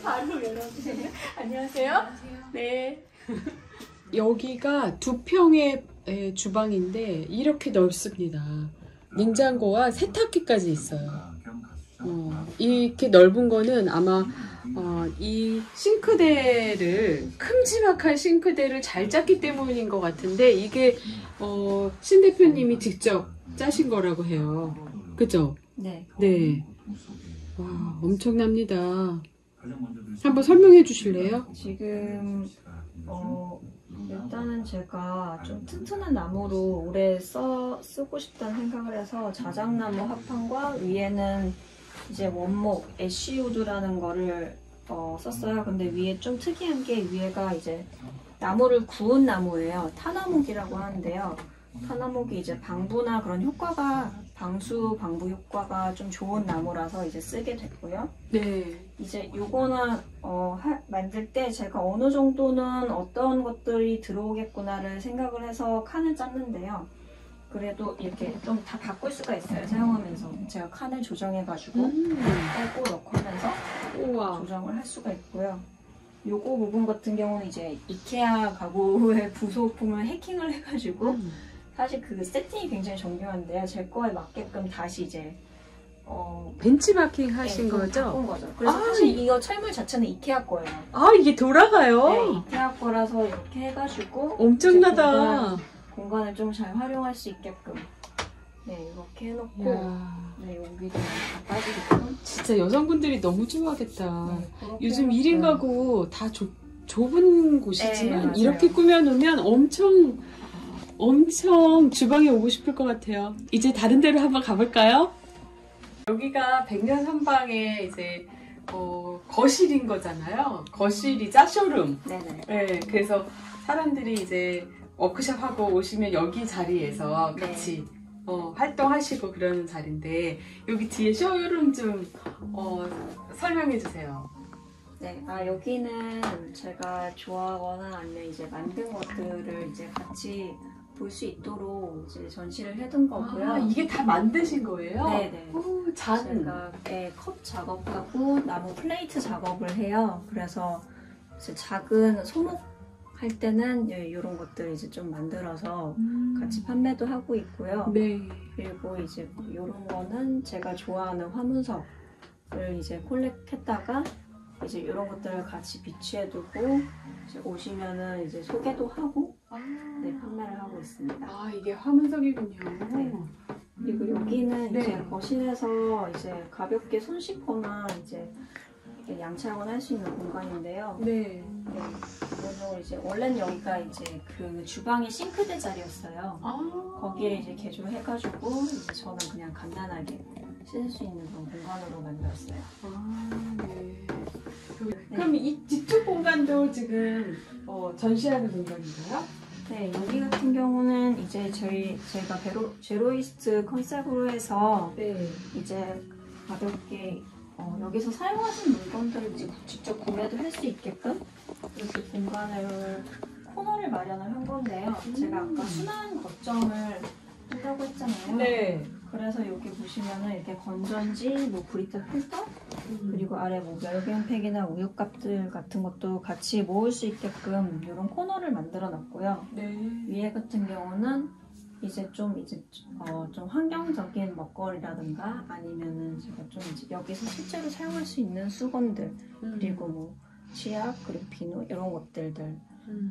바로 열어주세요. 안녕하세요. 네. 여기가 2평의 주방인데 이렇게 넓습니다. 냉장고와 세탁기까지 있어요. 이렇게 넓은 거는 아마 이 싱크대를 큼지막한 싱크대를 잘 짰기 때문인 것 같은데 이게 신 대표님이 직접 짜신 거라고 해요. 그죠? 네. 네. 와, 엄청납니다. 한번 설명해 주실래요? 지금 일단은 제가 좀 튼튼한 나무로 오래 쓰고 싶다는 생각을 해서 자작나무 합판과 위에는 이제 원목 애쉬우드라는 거를 썼어요. 근데 위에 좀 특이한 게 위에가 이제 나무를 구운 나무예요. 타나목이라고 하는데요. 타나목이 이제 방부나 그런 효과가 방부 효과가 좀 좋은 나무라서 이제 쓰게 됐고요. 네. 이제 요거는 만들 때 제가 어느 정도는 어떤 것들이 들어오겠구나를 생각을 해서 칸을 짰는데요. 그래도 이렇게 좀 다 바꿀 수가 있어요. 사용하면서 제가 칸을 조정해가지고 빼고 넣고 하면서 우와. 조정을 할 수가 있고요. 요거 부분 같은 경우는 이제 이케아 가구의 부속품을 해킹을 해가지고 사실 그 세팅이 굉장히 정교한데요. 제 거에 맞게끔 다시 이제 벤치마킹 하신 거죠? 바꾼 거죠. 그래서 사실 이거 철물 자체는 이케아 거예요. 아, 이게 돌아가요? 네, 이케아 거라서 이렇게 해가지고 엄청나다. 공간을 좀 잘 활용할 수 있게끔 이렇게 해놓고 네, 여기도 다 빠지게끔. 진짜 여성분들이 너무 좋아하겠다. 네, 요즘 1인 가구 다 좁은 곳이지만 네, 이렇게 꾸며놓으면 엄청 주방에 오고 싶을 것 같아요. 이제 다른 데로 한번 가볼까요? 여기가 백년 선방의 이제 거실인 거잖아요. 거실이자 쇼룸. 네네. 네, 그래서 사람들이 이제 워크숍 하고 오시면 여기 자리에서 같이 활동하시고 그러는 자리인데 여기 뒤에 쇼룸 좀 설명해 주세요. 네, 여기는 제가 좋아하거나 아니면 이제 만든 것들을 이제 같이 볼 수 있도록 이제 전시를 해둔 거고요. 이게 다 만드신 거예요? 네네. 오, 잔. 제가 컵 작업하고 나무 플레이트 작업을 해요. 그래서 이제 작은 소목 할 때는 이런 것들 이제 좀 만들어서 같이 판매도 하고 있고요. 네. 그리고 이제 이런 거는 제가 좋아하는 화문석을 이제 콜렉했다가 이제 이런 것들을 같이 비치해두고 이제 오시면은 이제 소개도 하고 판매를 하고 있습니다. 이게 화문석이군요. 네. 그리고 여기는 네. 이제 거실에서 이제 가볍게 손 씻거나 이제 양치하거나 할 수 있는 공간인데요. 네. 그래서 이제 원래는 여기가 이제 그 주방의 싱크대 자리였어요. 거기를 이제 개조해가지고 이제 저는 그냥 간단하게 씻을 수 있는 그런 공간으로 만들었어요. 네. 그럼 이 뒤쪽 공간도 지금 전시하는 공간인가요? 네, 여기 같은 경우는 이제 저희가 제로이스트 컨셉으로 해서 이제 가볍게 여기서 사용하신 물건들을 직접 구매도 할 수 있게끔 이렇게 코너를 마련을 한 건데요. 제가 아까 순환 거점을 한다고 했잖아요. 네. 그래서 여기 보시면은 이렇게 건전지, 브리타 필터, 그리고 아래 멸균팩이나 우유값들 같은 것도 같이 모을 수 있게끔 이런 코너를 만들어 놨고요. 네. 위에 같은 경우는 좀 환경적인 먹거리라든가 아니면은 제가 좀 이제 여기서 실제로 사용할 수 있는 수건들 그리고 치약 그리고 비누 이런 것들들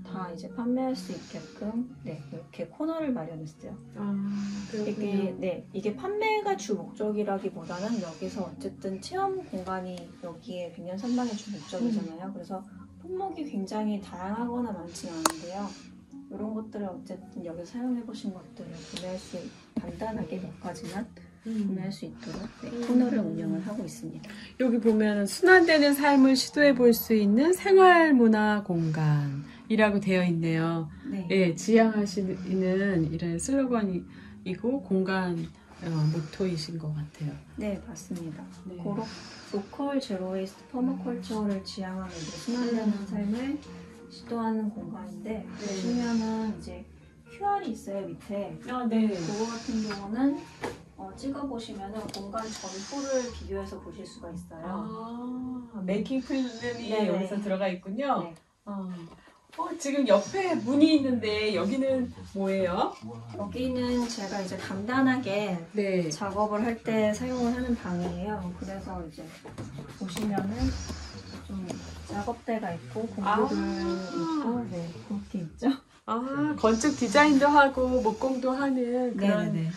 다 이제 판매할 수 있게끔 이렇게 코너를 마련했어요. 이게 판매가 주 목적이라기보다는 여기서 어쨌든 체험 공간이 여기에 백년 선방의 주 목적이잖아요. 그래서 품목이 굉장히 다양하거나 많지는 않은데요. 이런 것들을 어쨌든 여기 사용해보신 것들을 간단하게 몇 가지만 구매할 수 있도록 코너를 운영을 하고 있습니다. 여기 보면 순환되는 삶을 시도해 볼 수 있는 생활문화 공간이라고 되어 있네요. 네, 지향하시는 이런 슬로건이고 공간 모토이신 것 같아요. 네, 맞습니다. 네. 로컬 제로웨이스트 퍼마컬처를 지향하는 순환되는 삶을 시도하는 공간인데 보시면은 이제 QR이 있어요 밑에. 네. 그거 같은 경우는 찍어보시면은 공간 전후를 비교해서 보실 수가 있어요. 메이킹 필름이 네네. 여기서 들어가 있군요. 네. 지금 옆에 문이 있는데 여기는 뭐예요? 여기는 제가 이제 간단하게 네. 작업을 할 때 사용을 하는 방이에요. 그래서 이제 보시면은 좀 작업대가 있고 공구들 있고 네, 그렇게 있죠. 건축 디자인도 하고 목공도 하는 그런 네네네.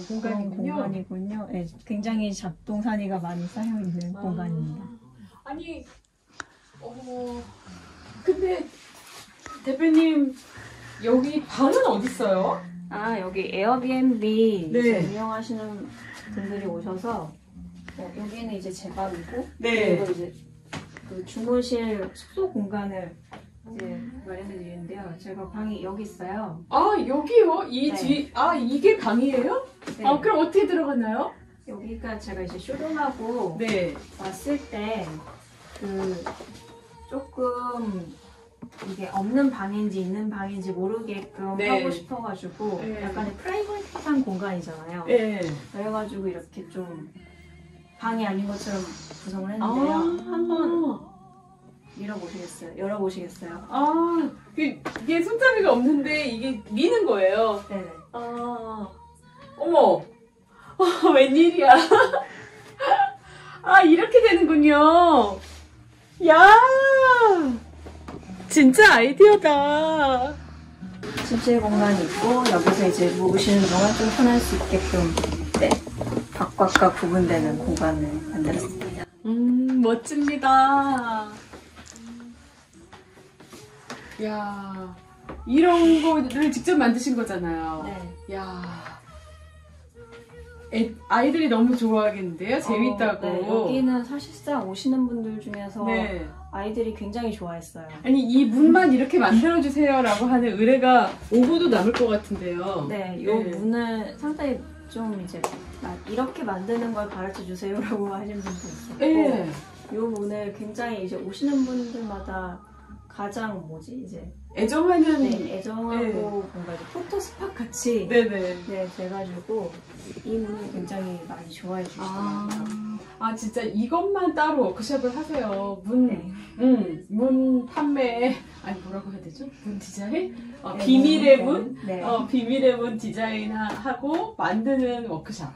공간이군요. 공간이군요. 네, 굉장히 잡동사니가 많이 쌓여 있는 공간입니다. 아니, 근데 대표님 여기 방은 어디 있어요? 여기 에어비앤비 네. 이제 운영하시는 분들이 오셔서 여기는 이제 제 방이고 네. 그리고 이제 그 주무실 숙소 공간을 이제 마련해 드리는데요. 제가 방이 여기 있어요. 여기요? 네. 이게 방이에요? 네. 그럼 어떻게 들어가나요? 여기가 제가 이제 쇼룸하고 네. 왔을 때 그 조금 이게 없는 방인지 있는 방인지 모르게끔 네. 하고 싶어가지고 네. 약간의 프라이빗한 공간이잖아요. 네. 그래가지고 이렇게 좀 방이 아닌 것처럼 구성을 했는데요. 한번 밀어보시겠어요? 열어보시겠어요? 이게 손잡이가 없는데 이게 미는 거예요. 네네. 어머, 웬일이야. 이렇게 되는군요. 야, 진짜 아이디어다. 침실 공간이 있고 여기서 이제 묵으시는 동안 좀 편할 수 있게끔 바깥과 구분되는 공간을 만들었습니다. 멋집니다. 야, 이런 거를 직접 만드신 거잖아요. 네. 야, 아이들이 너무 좋아하겠는데요? 재밌다고. 네, 여기는 사실상 오시는 분들 중에서 네. 아이들이 굉장히 좋아했어요. 아니, 이 문만 이렇게 만들어주세요라고 하는 의뢰가 오고도 남을 것 같은데요. 네, 이 문을 상당히 좀 이제 이렇게 만드는 걸 가르쳐 주세요라고 하시는 분도 있었고, 네. 이 문을 굉장히 이제 오시는 분들마다 가장 이제 애정하는. 애정하고 네. 뭔가 이제 포토스팟 같이 네네. 돼가지고 이 문을 굉장히 많이 좋아해 주시더라고요. 진짜 이것만 따로 워크숍을 하세요. 네. 문 판매, 뭐라고 해야 되죠? 문 디자인? 네, 비밀의 문? 네. 비밀의 문 디자인하고 만드는 워크숍.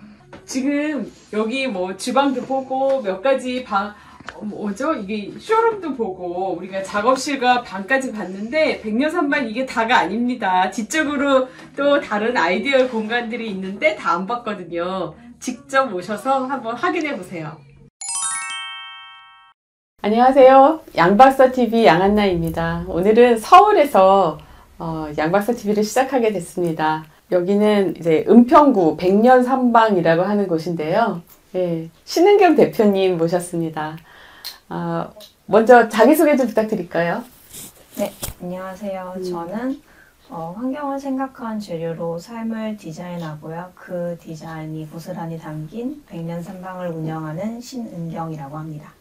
지금 여기 주방도 보고 몇 가지 이게 쇼룸도 보고 우리가 작업실과 방까지 봤는데 백년산반 이게 다가 아닙니다. 뒤쪽으로 또 다른 아이디어 공간들이 있는데 다 안 봤거든요. 직접 오셔서 한번 확인해 보세요. 안녕하세요. 양박사TV 양한나입니다. 오늘은 서울에서 양박사TV를 시작하게 됐습니다. 여기는 이제 은평구 백년산방이라고 하는 곳인데요. 예, 신은경 대표님 모셨습니다. 먼저 자기소개 좀 부탁드릴까요? 네, 안녕하세요. 저는 환경을 생각한 재료로 삶을 디자인하고요. 그 디자인이 고스란히 담긴 백년산방을 운영하는 신은경이라고 합니다.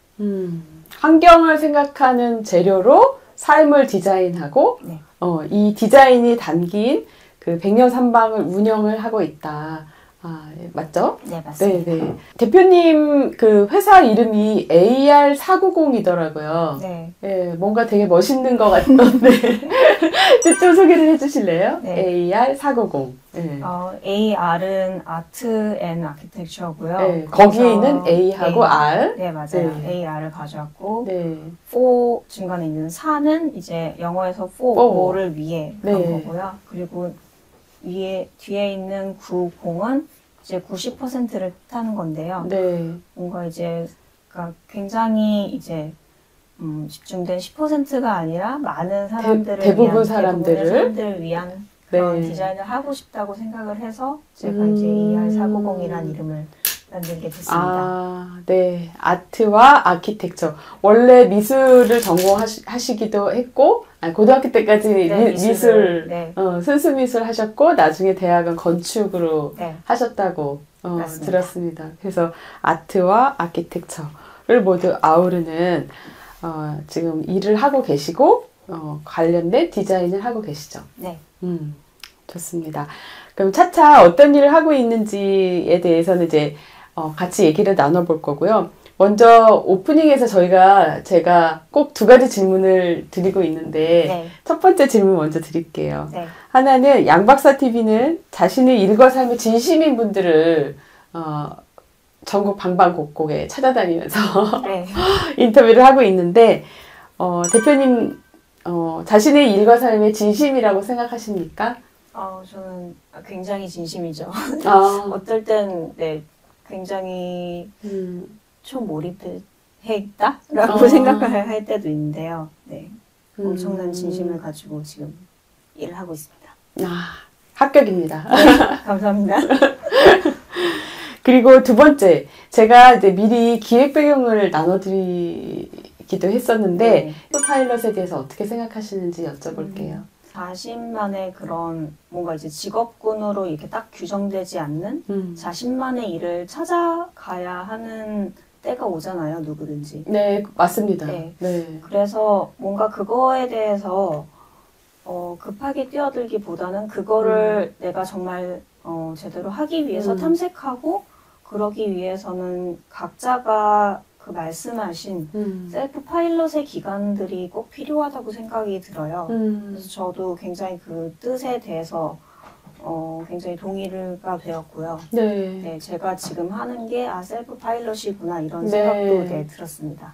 환경을 생각하는 재료로 삶을 디자인하고 네. 이 디자인이 담긴 그 백년산방을 운영을 하고 있다. 맞죠? 네, 맞습니다. 네네. 대표님 그 회사 이름이 AR490이더라고요. 네. 네, 뭔가 되게 멋있는 것 같던데 좀 소개를 해주실래요? 네. AR490. 네. AR은 아트 앤 아키텍처고요. 네, 거기에 있는 A하고 R. 네, 맞아요. 네. AR을 가져왔고 네. 4 중간에 있는 4는 이제 영어에서 4, 오. 4를 위에 네. 한 거고요. 그리고 뒤에 있는 90은 이제 90%를 뜻하는 건데요. 네. 뭔가 이제 굉장히 이제 집중된 10%가 아니라 많은 사람들을 대부분 위한 사람들을? 사람들을 위한 그런 네. 디자인을 하고 싶다고 생각을 해서 제가 이제 AR490이라는 이름을 만들게 됐습니다. 네. 아트와 아키텍처. 원래 미술을 전공하시기도 했고, 고등학교 때까지 네, 미술, 네. 순수미술 하셨고, 나중에 대학은 건축으로 네. 하셨다고 맞습니다. 들었습니다. 그래서 아트와 아키텍처를 모두 아우르는 지금 일을 하고 계시고, 관련된 디자인을 하고 계시죠. 네. 좋습니다. 그럼 차차 어떤 일을 하고 있는지에 대해서는 이제 같이 얘기를 나눠볼 거고요. 먼저 오프닝에서 제가 꼭 두 가지 질문을 드리고 있는데 네. 첫 번째 질문 먼저 드릴게요. 네. 하나는 양박사 TV는 자신의 일과 삶의 진심인 분들을 전국 방방곡곡에 찾아다니면서 네. 인터뷰를 하고 있는데 대표님 자신의 일과 삶의 진심이라고 생각하십니까? 저는 굉장히 진심이죠. 아, 어떨 땐 네, 굉장히 초몰입해 있다라고 생각을 할 때도 있는데요. 네. 엄청난 진심을 가지고 지금 일을 하고 있습니다. 합격입니다. 네, 감사합니다. 그리고 두 번째, 제가 이제 미리 기획 배경을 나눠드리기도 했었는데, 파일럿에 대해서 어떻게 생각하시는지 여쭤볼게요. 자신만의 그런 뭔가 이제 직업군으로 이렇게 딱 규정되지 않는 자신만의 일을 찾아가야 하는 때가 오잖아요, 누구든지. 네, 맞습니다. 네. 네. 그래서 뭔가 그거에 대해서 급하게 뛰어들기보다는 그거를 내가 정말 제대로 하기 위해서 탐색하고 그러기 위해서는 각자가 그 말씀하신 셀프 파일럿의 기간들이 꼭 필요하다고 생각이 들어요. 그래서 저도 굉장히 그 뜻에 대해서 굉장히 동의가 되었고요. 네. 네, 제가 지금 하는 게 셀프 파일럿이구나 이런 네. 생각도 들었습니다.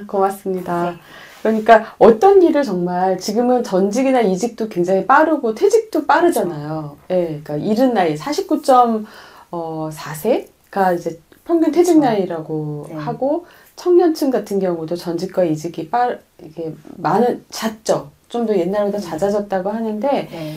고맙습니다. 네. 그러니까 어떤 일을 정말 지금은 전직이나 이직도 굉장히 빠르고 퇴직도 빠르잖아요. 네, 그러니까 이른 나이 49.4세가 이제 평균 퇴직 나이라고 네. 하고 청년층 같은 경우도 전직과 이직이 이게 잦죠. 좀 더 옛날보다 잦아졌다고 하는데 네.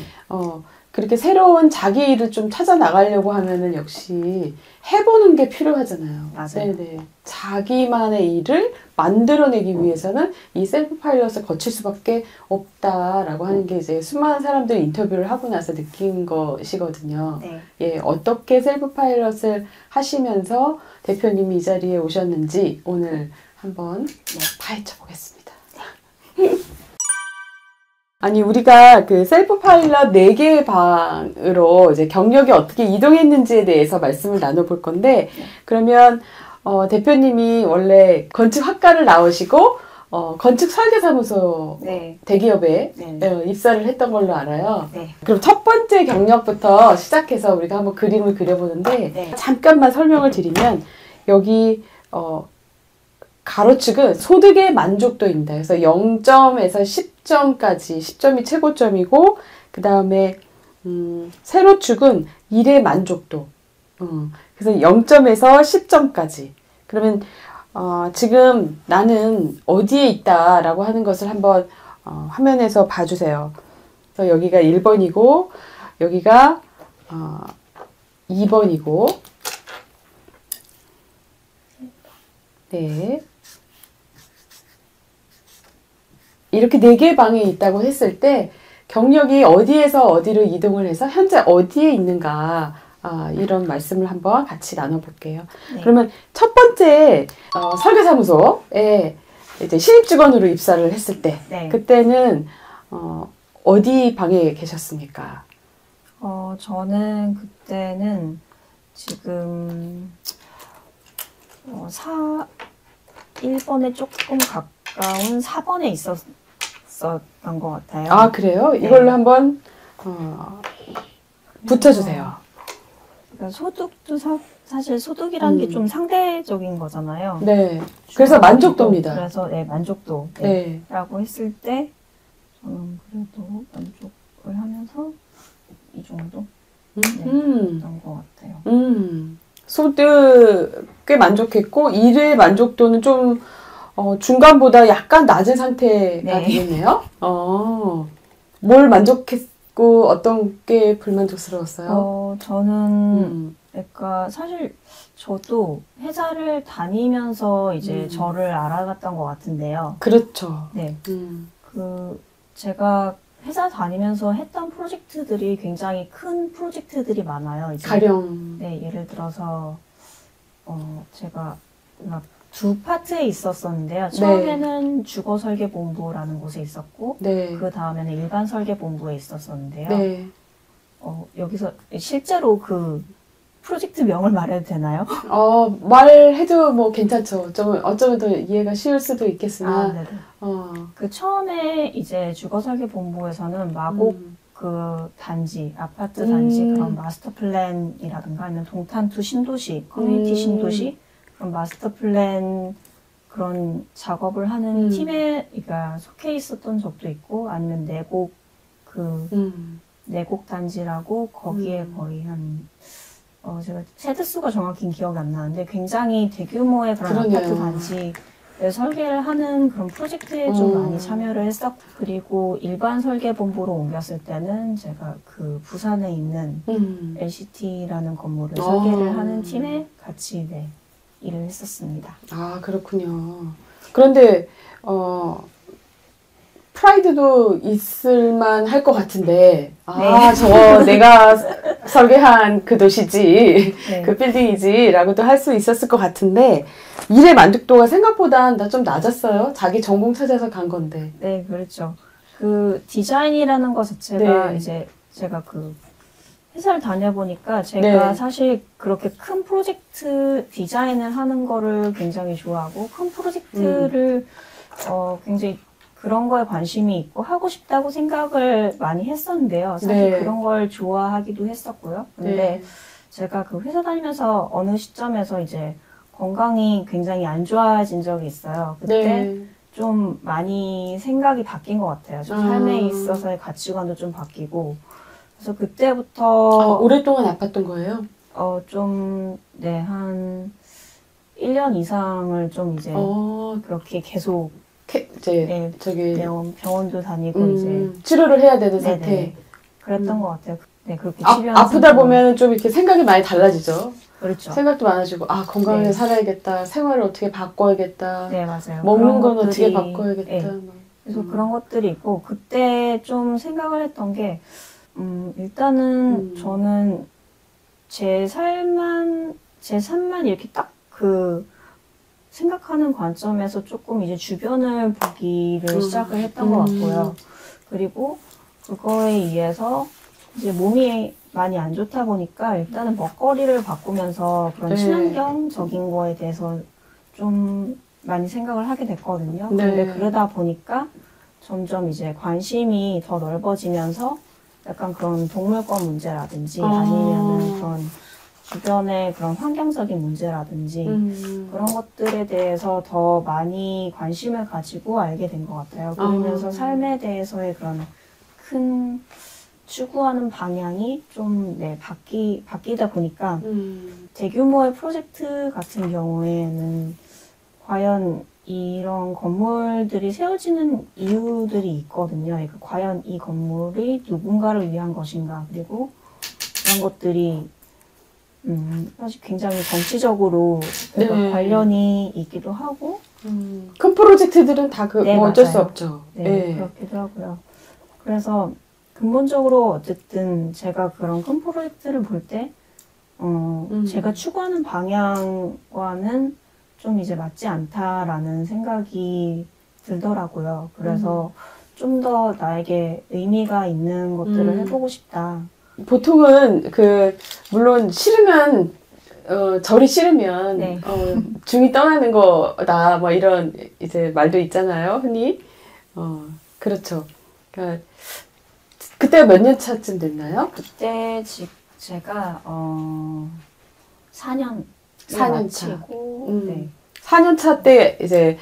그렇게 새로운 자기 일을 좀 찾아 나가려고 하면은 역시 해보는 게 필요하잖아요. 맞아요. 네네. 자기만의 일을 만들어내기 위해서는 이 셀프 파일럿을 거칠 수밖에 없다라고 하는 게 이제 수많은 사람들 인터뷰를 하고 나서 느낀 것이거든요. 네. 예, 어떻게 셀프 파일럿을 하시면서 대표님이 이 자리에 오셨는지 오늘 한번 파헤쳐 보겠습니다. 아니, 우리가 그 셀프 파일럿 4개의 방으로 이제 경력이 어떻게 이동했는지에 대해서 말씀을 나눠볼 건데, 그러면, 대표님이 원래 건축학과를 나오시고, 건축 설계사무소 네. 대기업에 네. 입사를 했던 걸로 알아요. 네. 그럼 첫 번째 경력부터 시작해서 우리가 한번 그림을 그려보는데, 네. 잠깐만 설명을 드리면, 여기, 가로축은 소득의 만족도입니다. 그래서 0점에서 10점까지, 10점이 최고점이고, 그 다음에, 세로축은 일의 만족도. 그래서 0점에서 10점까지. 그러면, 지금 나는 어디에 있다라고 하는 것을 한번, 화면에서 봐주세요. 그래서 여기가 1번이고, 여기가, 2번이고, 네. 이렇게 4개의 방에 있다고 했을 때 경력이 어디에서 어디로 이동을 해서 현재 어디에 있는가 이런 말씀을 한번 같이 나눠볼게요. 네. 그러면 첫 번째 설계사무소에 이제 신입 직원으로 입사를 했을 때 네. 그때는 어디 방에 계셨습니까? 저는 그때는 지금 1번에 조금 가까운 4번에 있었던 것 같아요. 아, 그래요? 네. 이걸로 한번 붙여주세요. 그러니까 소득도 사실 소득이라는 게 좀 상대적인 거잖아요. 네. 그래서 만족도입니다. 그래서 만족도. 네. 라고 했을 때 저는 그래도 만족을 하면서 이 정도 였던 것 같아요. 소득에 만족했고 일의 만족도는 좀 중간보다 약간 낮은 상태가 네. 되겠네요. 뭘 만족했고 어떤 게 불만족스러웠어요? 저는 그러니까 사실 저도 회사를 다니면서 이제 저를 알아갔던 것 같은데요. 그렇죠. 네. 제가 회사 다니면서 했던 프로젝트들이 굉장히 큰 프로젝트들이 많아요. 이제. 가령. 네, 예를 들어서, 제가 막 2파트에 있었었는데요. 처음에는 주거 설계 본부라는 곳에 있었고, 네. 그 다음에는 일반 설계 본부에 있었었는데요. 네. 여기서 실제로 그 프로젝트 명을 말해도 되나요? 말해도 뭐 괜찮죠. 어쩌면 더 이해가 쉬울 수도 있겠으나. 네네. 그 처음에 이제 주거설계본부에서는 마곡 그 단지, 아파트 단지 그런 마스터 플랜이라든가 아니면 동탄2 신도시, 커뮤니티 신도시 그런 마스터 플랜 그런 작업을 하는 팀에 그러니까 속해 있었던 적도 있고 아니면 내곡 단지라고 거기에 거의 한 제가 세대수가 정확히 기억이 안 나는데 굉장히 대규모의 그런 그러네요. 아파트 단지 설계를 하는 그런 프로젝트에 좀 많이 참여를 했었고 그리고 일반 설계본부로 옮겼을 때는 제가 그 부산에 있는 LCT라는 건물을 설계를 하는 팀에 같이 일을 했었습니다. 아, 그렇군요. 그런데 프라이드도 있을만 할 것 같은데 네. 저거 내가 설계한 그 도시지 네. 그 빌딩이지 라고도 할 수 있었을 것 같은데 일의 만족도가 생각보다 나 좀 낮았어요. 자기 전공 찾아서 간 건데. 네, 그렇죠. 그 디자인이라는 것 자체가 네. 이제 제가 그 회사를 다녀보니까 제가 네. 사실 그렇게 큰 프로젝트 디자인을 하는 거를 굉장히 좋아하고 큰 프로젝트를 굉장히 그런 거에 관심이 있고 하고 싶다고 생각을 많이 했었는데요. 사실 네. 그런 걸 좋아하기도 했었고요. 근데 네. 제가 그 회사 다니면서 어느 시점에서 이제 건강이 굉장히 안 좋아진 적이 있어요. 그때 네. 좀 많이 생각이 바뀐 것 같아요. 좀 삶에 있어서의 가치관도 좀 바뀌고. 그래서 그때부터 오랫동안 아팠던 거예요? 한 1년 이상을 좀 이제 그렇게 계속 저기 병원도 다니고 이제 치료를 해야 되는 네네. 상태. 그랬던 것 같아요. 네, 그렇게 아프다 보면 좀 이렇게 생각이 많이 달라지죠. 그렇죠. 생각도 많아지고 건강하게 네. 살아야겠다. 생활을 어떻게 바꿔야겠다. 네, 맞아요. 먹는 건 것들이, 어떻게 바꿔야겠다. 네. 그래서 그런 것들이 있고 그때 좀 생각을 했던 게 일단은 저는 제 삶만 이렇게 딱 그 생각하는 관점에서 조금 이제 주변을 보기를 시작을 했던 것 같고요. 그리고 그거에 의해서 이제 몸이 많이 안 좋다 보니까 일단은 먹거리를 바꾸면서 그런 친환경적인 거에 대해서 좀 많이 생각을 하게 됐거든요. 네. 근데 그러다 보니까 점점 이제 관심이 더 넓어지면서 약간 그런 동물권 문제라든지 아니면은 그런 주변의 그런 환경적인 문제라든지 그런 것들에 대해서 더 많이 관심을 가지고 알게 된 것 같아요. 그러면서 삶에 대해서의 그런 큰 추구하는 방향이 좀 바뀌다 보니까 대규모의 프로젝트 같은 경우에는 과연 이런 건물들이 세워지는 이유들이 있거든요. 그러니까 과연 이 건물이 누군가를 위한 것인가 그리고 그런 것들이 사실 굉장히 정치적으로 관련이 있기도 하고 큰 프로젝트들은 다 뭐 어쩔 수 맞아요. 없죠. 네, 그렇기도 하고요. 그래서 근본적으로 어쨌든 제가 그런 큰 프로젝트를 볼 때 제가 추구하는 방향과는 좀 이제 맞지 않다라는 생각이 들더라고요. 그래서 좀 더 나에게 의미가 있는 것들을 해보고 싶다. 보통은 물론 싫으면 절이 싫으면 네. 중이 떠나는 거다 뭐 이런 이제 말도 있잖아요, 흔히. 그렇죠. 그러니까 그때가 몇 년 차쯤 됐나요? 그때 제가 4년 4년 차. 네. 4년 차 때 이제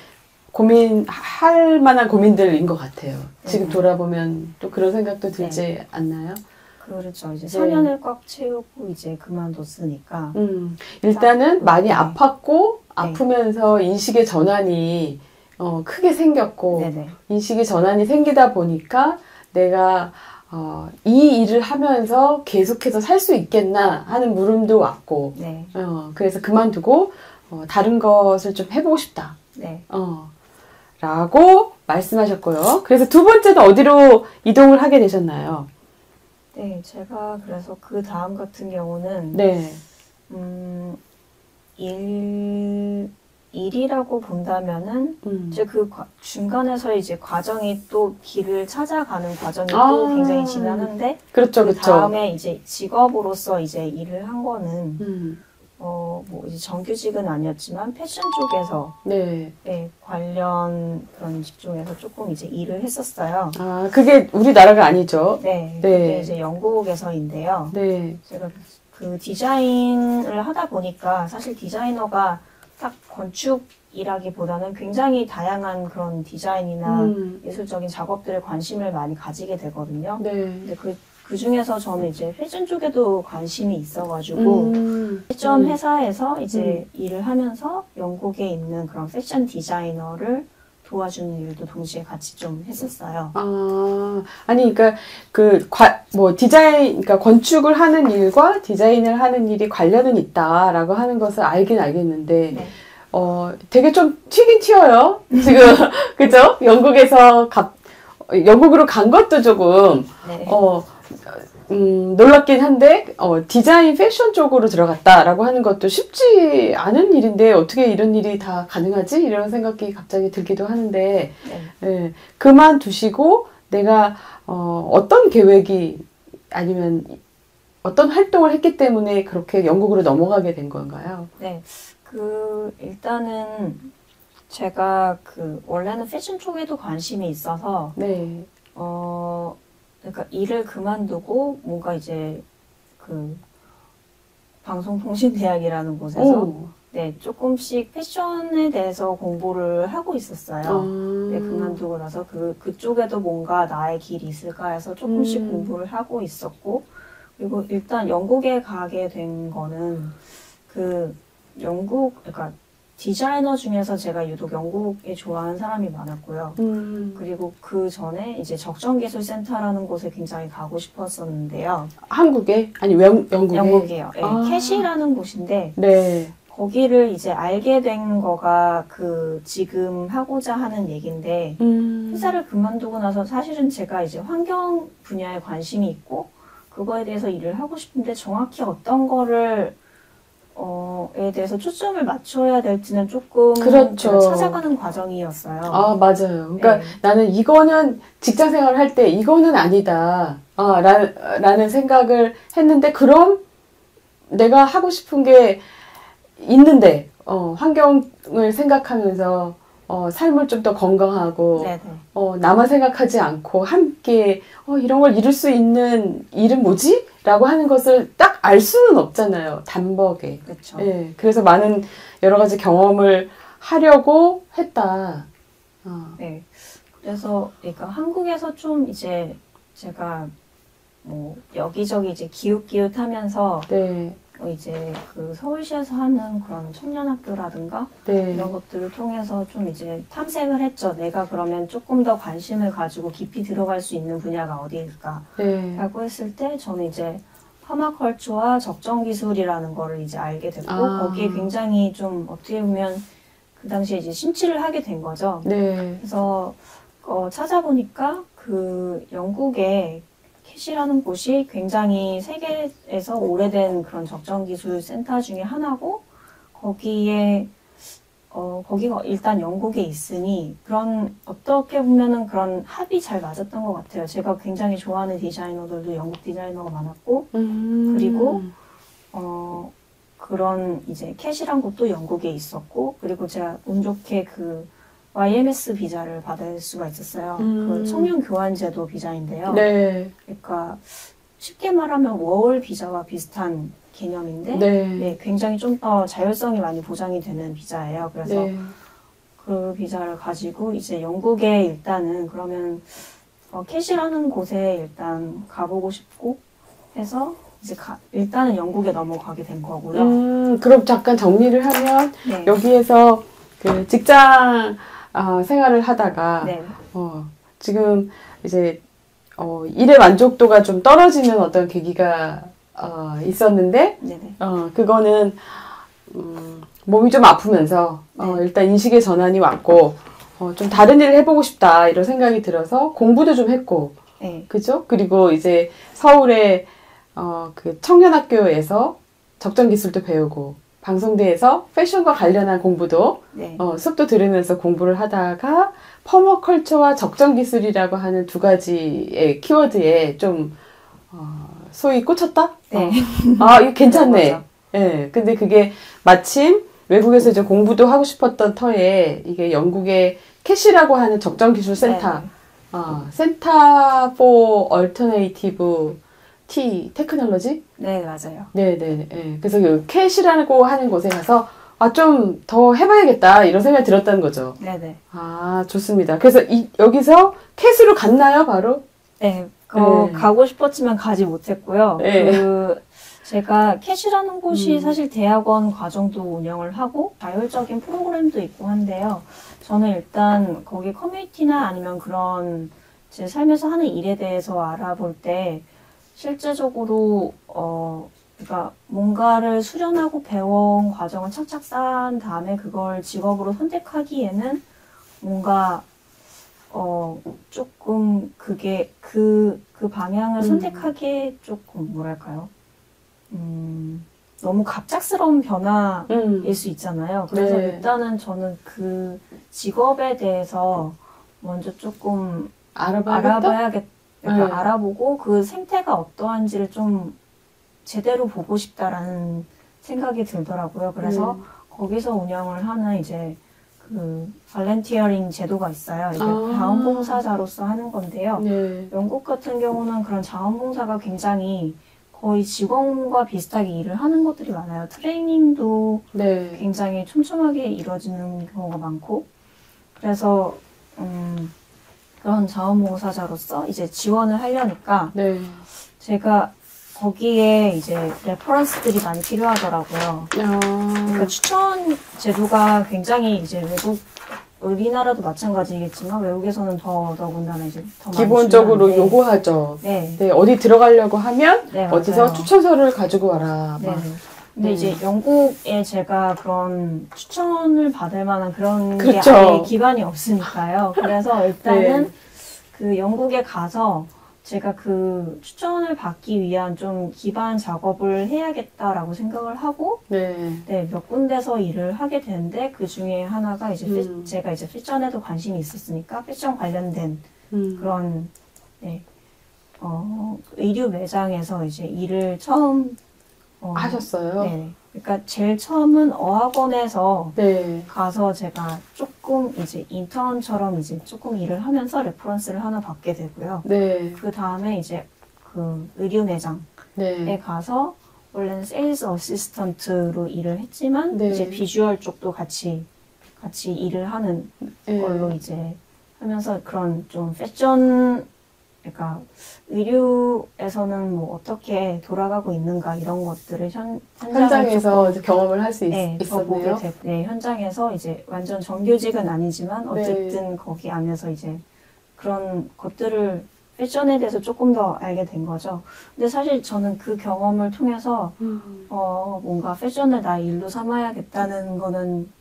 고민할 만한 고민들인 것 같아요. 지금 돌아보면 또 그런 생각도 들지 않나요? 그렇죠. 이제 4년을 꽉 채우고 이제 그만뒀으니까. 일단은 많이 아팠고 아프면서 인식의 전환이 크게 생겼고 인식의 전환이 생기다 보니까 내가 이 일을 하면서 계속해서 살 수 있겠나 하는 물음도 왔고 그래서 그만두고 다른 것을 좀 해보고 싶다. 라고 말씀하셨고요. 그래서 두 번째는 어디로 이동을 하게 되셨나요? 네, 제가 그래서 그 다음 같은 경우는 일이라고 본다면은 이제 그 중간에서 이제 과정이 또 길을 찾아가는 과정이 또 굉장히 지나는데 그렇죠, 그 그렇죠. 다음에 이제 직업으로서 이제 일을 한 거는 뭐 이제 정규직은 아니었지만 패션 쪽에서 네. 네, 관련 그런 직종에서 조금 이제 일을 했었어요. 아, 그게 우리나라가 아니죠. 네, 네. 그게 이제 영국에서인데요. 네. 제가 그 디자인을 하다 보니까 사실 디자이너가 딱 건축이라기보다는 굉장히 다양한 그런 디자인이나 예술적인 작업들에 관심을 많이 가지게 되거든요. 네. 근데 그 중에서 저는 이제 패션 쪽에도 관심이 있어가지고 패션 회사에서 이제 일을 하면서 영국에 있는 그런 패션 디자이너를 도와주는 일도 동시에 같이 좀 했었어요. 아니, 그러니까 뭐 디자인, 그러니까 건축을 하는 일과 디자인을 하는 일이 관련은 있다라고 하는 것을 알긴 알겠는데, 네. 되게 좀 튀긴 튀어요. 지금 그죠? 영국으로 간 것도 조금 네. 놀랍긴 한데, 디자인 패션 쪽으로 들어갔다라고 하는 것도 쉽지 않은 일인데, 어떻게 이런 일이 다 가능하지? 이런 생각이 갑자기 들기도 하는데, 네. 예, 그만두시고, 내가, 어떤 계획이, 아니면, 어떤 활동을 했기 때문에 그렇게 영국으로 넘어가게 된 건가요? 네. 일단은, 제가 원래는 패션 쪽에도 관심이 있어서, 네. 그러니까 일을 그만두고 뭔가 이제 방송통신대학이라는 곳에서 네, 조금씩 패션에 대해서 공부를 하고 있었어요. 네, 그만두고 나서 그쪽에도 뭔가 나의 길이 있을까 해서 조금씩 공부를 하고 있었고, 그리고 일단 영국에 가게 된 거는 그러니까 디자이너 중에서 제가 유독 영국에 좋아하는 사람이 많았고요. 그리고 그 전에 이제 적정기술센터라는 곳에 굉장히 가고 싶었었는데요. 한국에? 아니, 영국에? 영국이에요. 네, 캣이라는 곳인데, 네. 거기를 이제 알게 된 거가 지금 하고자 하는 얘기인데, 회사를 그만두고 나서 사실은 제가 이제 환경 분야에 관심이 있고, 그거에 대해서 일을 하고 싶은데 정확히 어떤 거를 에 대해서 초점을 맞춰야 될지는 조금 그렇죠. 찾아가는 과정이었어요. 맞아요. 그러니까 네. 나는 이거는 직장 생활을 할 때 이거는 아니다. 라는 생각을 했는데, 그럼 내가 하고 싶은 게 있는데, 환경을 생각하면서, 삶을 좀 더 건강하고, 네네. 나만 생각하지 않고 함께, 이런 걸 이룰 수 있는 일은 뭐지? 라고 하는 것을 딱 알 수는 없잖아요. 단번에. 그렇죠. 예, 그래서 많은 여러 가지 경험을 하려고 했다. 네. 그래서, 그러니까 한국에서 좀 이제 제가 뭐 여기저기 이제 기웃기웃하면서 네. 이제 서울시에서 하는 그런 청년학교라든가 네. 이런 것들을 통해서 좀 이제 탐색을 했죠. 내가 그러면 조금 더 관심을 가지고 깊이 들어갈 수 있는 분야가 어디일까? 네. 라고 했을 때 저는 이제 퍼마컬처와 적정기술이라는 거를 이제 알게 됐고 거기에 굉장히 좀 어떻게 보면 그 당시에 이제 심취를 하게 된 거죠. 네. 그래서 찾아보니까 영국에 캣이라는 곳이 굉장히 세계에서 오래된 그런 적정기술 센터 중에 하나고 거기가 일단 영국에 있으니 어떻게 보면은 그런 합이 잘 맞았던 것 같아요. 제가 굉장히 좋아하는 디자이너들도 영국 디자이너가 많았고 그리고 그런 이제 캣이란 곳도 영국에 있었고 그리고 제가 운 좋게 YMS 비자를 받을 수가 있었어요. 청년 교환제도 비자인데요. 네. 그러니까 쉽게 말하면 워홀 비자와 비슷한 개념인데 네, 굉장히 좀 더 자율성이 많이 보장이 되는 비자예요. 그래서 네. 그 비자를 가지고 이제 영국에 일단은 그러면 캣이라는 곳에 일단 가보고 싶고 해서 이제 일단은 영국에 넘어가게 된 거고요. 그럼 잠깐 정리를 하면 네. 여기에서 직장 생활을 하다가 네. 지금 이제 일의 만족도가 좀 떨어지는 어떤 계기가 있었는데 네네. 그거는 몸이 좀 아프면서 일단 인식의 전환이 왔고 좀 다른 일을 해보고 싶다 이런 생각이 들어서 공부도 좀 했고 네. 그죠? 그리고 이제 서울의 그 청년학교에서 적정기술도 배우고 방송대에서 패션과 관련한 공부도 네. 수업도 들으면서 공부를 하다가 퍼머컬처와 적정기술이라고 하는 두 가지의 키워드에 좀 소위 꽂혔다? 네. 이거 괜찮네. 맞아. 예. 근데 그게 마침 외국에서 이제 공부도 하고 싶었던 터에 이게 영국의 캐시라고 하는 적정기술센터, 네. 센터 for Alternative T 테크놀로지? 네, 맞아요. 네네. 예. 그래서 그 캐시라고 하는 곳에 가서 좀 더 해봐야겠다 이런 생각이 들었다는 거죠. 네네. 좋습니다. 그래서 여기서 캐시로 갔나요, 바로? 네, 네. 가고 싶었지만 가지 못했고요. 네. 제가 캐시라는 곳이 사실 대학원 과정도 운영을 하고 자율적인 프로그램도 있고 한데요. 저는 일단 거기 커뮤니티나 아니면 그런 제 삶에서 하는 일에 대해서 알아볼 때 실제적으로 그러니까 뭔가를 수련하고 배워온 과정을 착착 쌓은 다음에 그걸 직업으로 선택하기에는 뭔가 조금 그게 그 방향을 선택하기에 조금 뭐랄까요? 너무 갑작스러운 변화일 수 있잖아요. 그래서 네. 일단은 저는 그 직업에 대해서 먼저 조금 알아봐야겠다? 그러니까 네. 알아보고 그 생태가 어떠한지를 좀 제대로 보고 싶다라는 생각이 들더라고요. 그래서 거기서 운영을 하는 이제 그 발렌티어링 제도가 있어요. 이게 자원봉사자로서 하는 건데요. 네. 영국 같은 경우는 그런 자원봉사가 굉장히 거의 직원과 비슷하게 일을 하는 것들이 많아요. 트레이닝도 네. 굉장히 촘촘하게 이루어지는 경우가 많고, 그래서 그런 자원봉사자로서 이제 지원을 하려니까 네. 제가 거기에 이제 레퍼런스들이 많이 필요하더라고요. 그러니까 추천 제도가 굉장히 이제 우리나라도 마찬가지겠지만 외국에서는 더군다나 이제 더 기본적으로 많이 중요한데, 요구하죠. 네. 네, 어디 들어가려고 하면 네, 어디서 맞아요. 추천서를 가지고 와라. 네. 막. 근데 이제 영국에 제가 그런 추천을 받을 만한 그런 게 그렇죠. 아예 기반이 없으니까요. 그래서 일단은 네. 그 영국에 가서 제가 그 추천을 받기 위한 좀 기반 작업을 해야겠다라고 생각을 하고, 네. 네, 몇 군데서 일을 하게 되는데, 그 중에 하나가 이제 제가 이제 패션에도 관심이 있었으니까, 패션 관련된 그런, 네, 의류 매장에서 이제 일을 처음, 하셨어요? 네. 그러니까 제일 처음은 어학원에서 네. 가서 제가 조금 이제 인턴처럼 이제 조금 일을 하면서 레퍼런스를 하나 받게 되고요. 네. 그 다음에 이제 그 의류 매장에 네. 가서 원래는 세일즈 어시스턴트로 일을 했지만 네. 이제 비주얼 쪽도 같이 일을 하는 네. 걸로 이제 하면서 그런 좀 패션, 그러니까 의류에서는 뭐 어떻게 돌아가고 있는가 이런 것들을 현장에서 이제 경험을 할 수 네, 더 보게 있었네요. 되고, 네, 현장에서 이제 완전 정규직은 아니지만 네. 어쨌든 거기 안에서 이제 그런 것들을 패션에 대해서 조금 더 알게 된 거죠. 근데 사실 저는 그 경험을 통해서 뭔가 패션을 나 일로 삼아야겠다는 거는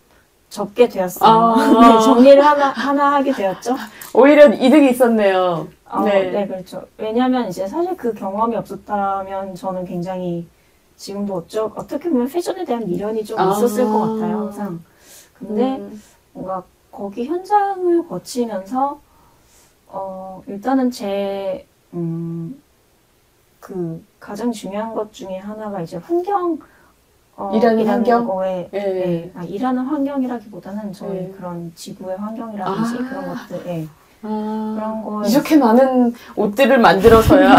접게 되었어요. 네, 정리를 하나 하게 되었죠. 오히려 이득이 있었네요. 네. 네, 그렇죠. 왜냐면 이제 사실 그 경험이 없었다면 저는 굉장히 지금도 어떻게 보면 패션에 대한 미련이 좀 있었을 것 같아요, 항상. 근데 뭔가 거기 현장을 거치면서, 일단은 그 가장 중요한 것 중에 하나가 이제 일하는 환경? 거에, 네. 일하는 환경이라기보다는 저희 네. 그런 지구의 환경이라든지 그런 것들, 그런 거 이렇게 많은 옷들을 만들어서야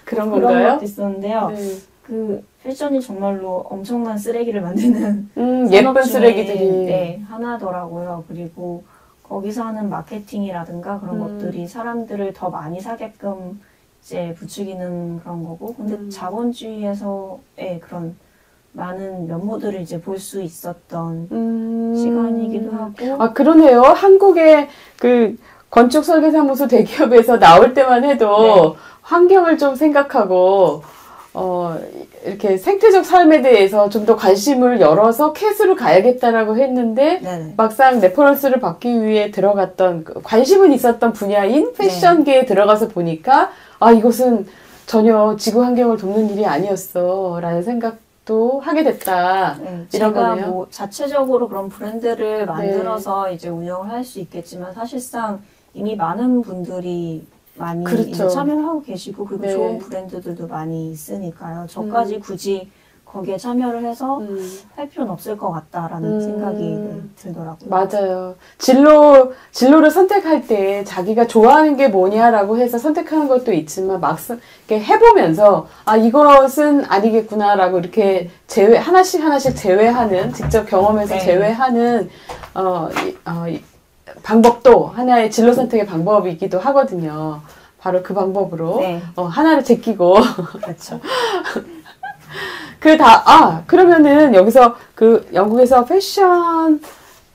그런 건가요? 그런 것도 있었는데요. 네. 그 패션이 정말로 엄청난 쓰레기를 만드는 예쁜 산업 중에, 쓰레기들이 네, 하나더라고요. 그리고 거기서 하는 마케팅이라든가 그런 것들이 사람들을 더 많이 사게끔 이제 부추기는 그런 거고, 근데 자본주의에서의 그런 많은 면모들을 이제 볼 수 있었던 시간이기도 하고. 그러네요. 한국의 그 건축 설계사무소 대기업에서 나올 때만 해도 네. 환경을 좀 생각하고 이렇게 생태적 삶에 대해서 좀 더 관심을 열어서 캐스로 가야겠다라고 했는데 네네. 막상 레퍼런스를 받기 위해 들어갔던 관심은 있었던 분야인 패션계에 들어가서 보니까 이것은 전혀 지구 환경을 돕는 일이 아니었어 라는 생각 또 하게 됐다. 네, 이런 제가 거네요. 뭐 자체적으로 그런 브랜드를 만들어서 이제 운영을 할 수 있겠지만 사실상 이미 많은 분들이 많이 그렇죠. 이제 참여를 하고 계시고 그리고 네. 좋은 브랜드들도 많이 있으니까요. 저까지 굳이 거기에 참여를 해서 할 필요는 없을 것 같다라는 생각이 네, 들더라고요. 맞아요. 진로를 선택할 때 자기가 좋아하는 게 뭐냐라고 해서 선택하는 것도 있지만 막상 이렇게 해보면서 아 이것은 아니겠구나라고 이렇게 하나씩 제외하는 직접 경험해서 네. 제외하는 방법도 하나의 진로 선택의 방법이기도 하거든요. 바로 그 방법으로 네. 하나를 제끼고 그렇죠. 그러면은 여기서 그 영국에서 패션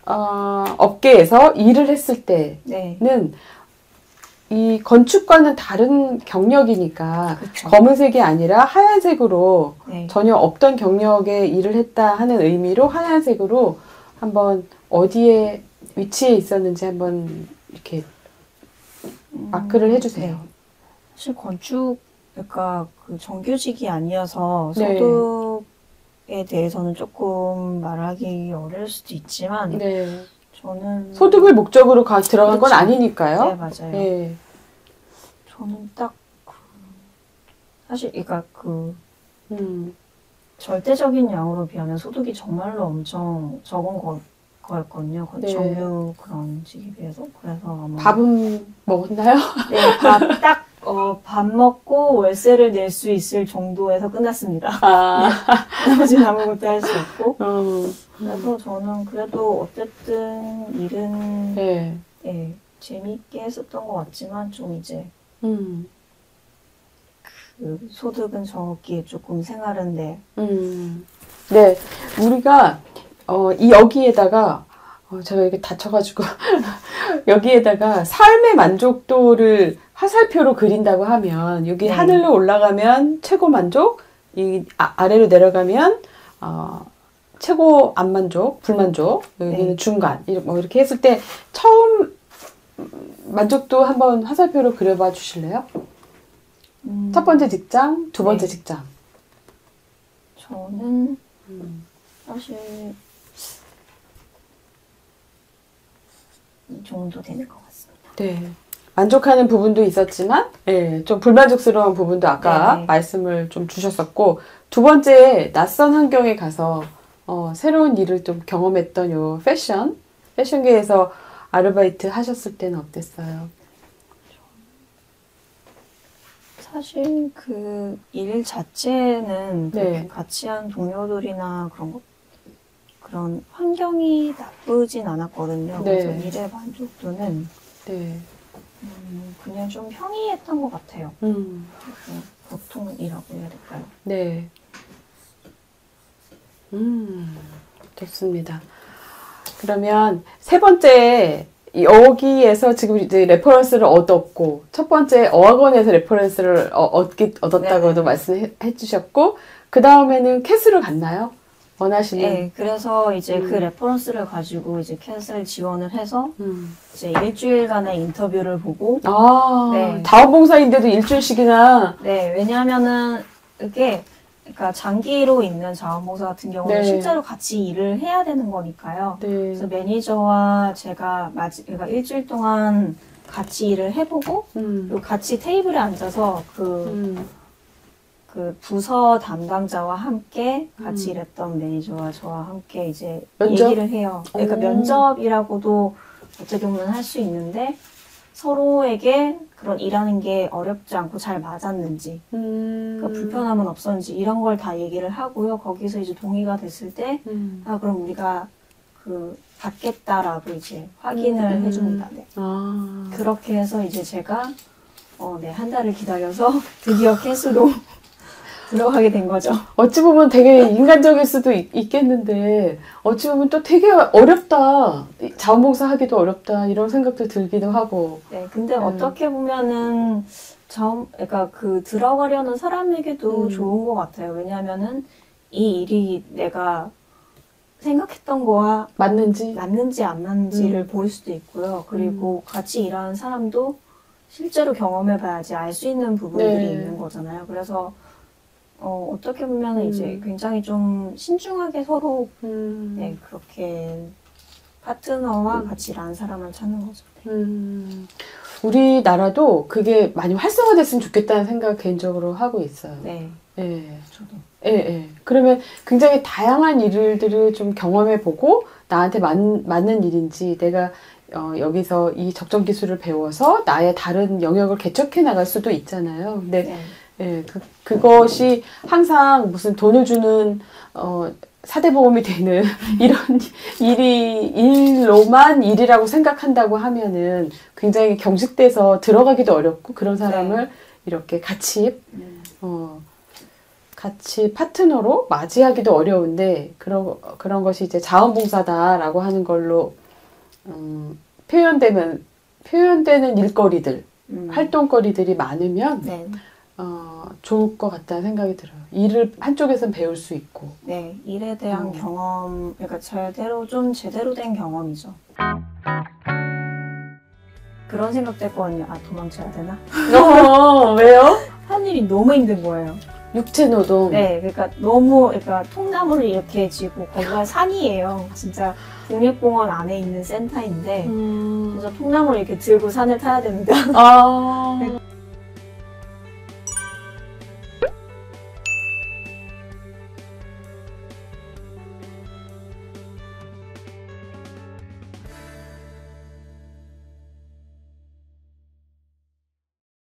업계에서 일을 했을 때는 네. 이 건축과는 다른 경력이니까 그쵸. 검은색이 아니라 하얀색으로 네. 전혀 없던 경력에 일을 했다 하는 의미로 하얀색으로 한번 어디에 위치해 있었는지 한번 이렇게 마크를 해주세요. 네. 사실 건축 그러니까 그 정규직이 아니어서 네. 소득에 대해서는 조금 말하기 어려울 수도 있지만 네. 저는 소득을 목적으로 들어간 건 그렇죠. 아니니까요. 네, 맞아요. 네. 저는 딱 사실 그러니까 음. 절대적인 양으로 비하면 소득이 정말로 엄청 적은 거였거든요. 네. 정규 그런 직에 비해서. 그래서 아마 밥은 먹었나요? 네, 밥 먹고 월세를 낼 수 있을 정도에서 끝났습니다. 나머지는 아무것도 할 수 없고. 그래서 저는 그래도 어쨌든 일은 네. 네, 재미있게 했었던 것 같지만 좀 이제 그 소득은 적기에 조금 생활은데. 네, 우리가 여기에다가 제가 이렇게 다쳐가지고 여기에다가 삶의 만족도를 화살표로 그린다고 하면 여기 네. 하늘로 올라가면 최고 만족, 이 아래로 내려가면 최고 안 만족, 불만족, 여기는 네. 중간 이렇게 했을 때 처음 만족도 한번 화살표로 그려봐 주실래요? 첫 번째 직장, 두 번째 네. 직장. 저는 사실 이 정도 되는 것 같습니다. 네. 만족하는 부분도 있었지만, 네, 좀 불만족스러운 부분도 아까 네. 말씀을 좀 주셨었고, 두 번째, 낯선 환경에 가서, 새로운 일을 좀 경험했던 요 패션계에서 아르바이트 하셨을 때는 어땠어요? 사실 그 일 자체는 네. 같이 한 동료들이나 그런 환경이 나쁘진 않았거든요. 네. 그래서 일의 만족도는 네. 그냥 좀 평이했던 것 같아요. 그래서 보통이라고 해야 될까요? 네. 좋습니다. 그러면 세 번째, 여기에서 지금 이제 레퍼런스를 얻었고, 첫 번째 어학원에서 레퍼런스를 얻었다고도 네네. 말씀해 주셨고, 그 다음에는 캐스를 갔나요? 원하시는? 네, 그래서 이제 그 레퍼런스를 가지고 이제 캣을 지원을 해서 이제 일주일간의 인터뷰를 보고 네. 자원봉사인데도 일주일씩이나. 네, 왜냐하면은 이게 그러니까 장기로 있는 자원봉사 같은 경우는 네. 실제로 같이 일을 해야 되는 거니까요. 네. 그래서 매니저와 제가 그러니까 일주일 동안 같이 일을 해보고 그리고 같이 테이블에 앉아서 그 부서 담당자와 함께 같이 일했던 매니저와 저와 함께 이제 면접? 얘기를 해요. 그러니까 면접이라고도 어떻게 보면 할 수 있는데 서로에게 그런 일하는 게 어렵지 않고 잘 맞았는지 그러니까 불편함은 없었는지 이런 걸 다 얘기를 하고요. 거기서 이제 동의가 됐을 때 그럼 우리가 받겠다라고 이제 확인을 해줍니다. 네. 그렇게 해서 이제 제가 한 달을 기다려서 드디어 캐스로 들어가게 된 거죠. 어찌 보면 되게 인간적일 수도 있겠는데 어찌 보면 또 되게 어렵다. 자원봉사 하기도 어렵다. 이런 생각도 들기도 하고. 네, 근데 어떻게 보면은 그러니까 들어가려는 사람에게도 좋은 것 같아요. 왜냐하면은 이 일이 내가 생각했던 거와 맞는지 안 맞는지를 볼 수도 있고요. 그리고 같이 일하는 사람도 실제로 경험해봐야지 알 수 있는 부분들이 네. 있는 거잖아요. 그래서 어떻게 보면 이제 굉장히 좀 신중하게 서로 네, 그렇게 파트너와 같이 일하는 사람을 찾는 거죠. 우리나라도 그게 많이 활성화됐으면 좋겠다는 생각 개인적으로 하고 있어요. 네. 예. 저도. 예, 예. 그러면 굉장히 다양한 일들을 좀 경험해보고 나한테 맞는 일인지 내가 여기서 이 적정 기술을 배워서 나의 다른 영역을 개척해 나갈 수도 있잖아요. 근데 네. 예, 그것이 항상 무슨 돈을 주는 사대보험이 되는 이런 일로만 일이라고 생각한다고 하면은 굉장히 경직돼서 들어가기도 어렵고 그런 사람을 네. 이렇게 같이 파트너로 맞이하기도 어려운데 그런 것이 이제 자원봉사다라고 하는 걸로 표현되는 일거리들, 활동거리들이 많으면 네. 좋을 것 같다는 생각이 들어요. 일을 한쪽에선 배울 수 있고. 네, 일에 대한 경험, 그러니까 제대로 된 경험이죠. 그런 생각도 했거든요. 아, 도망쳐야 되나? 왜요? 한 일이 너무 힘든 거예요. 육체노동. 네, 그러니까 통나무를 이렇게 지고 거기가 산이에요. 진짜 국립공원 안에 있는 센터인데 그래서 통나무를 이렇게 들고 산을 타야 됩니다.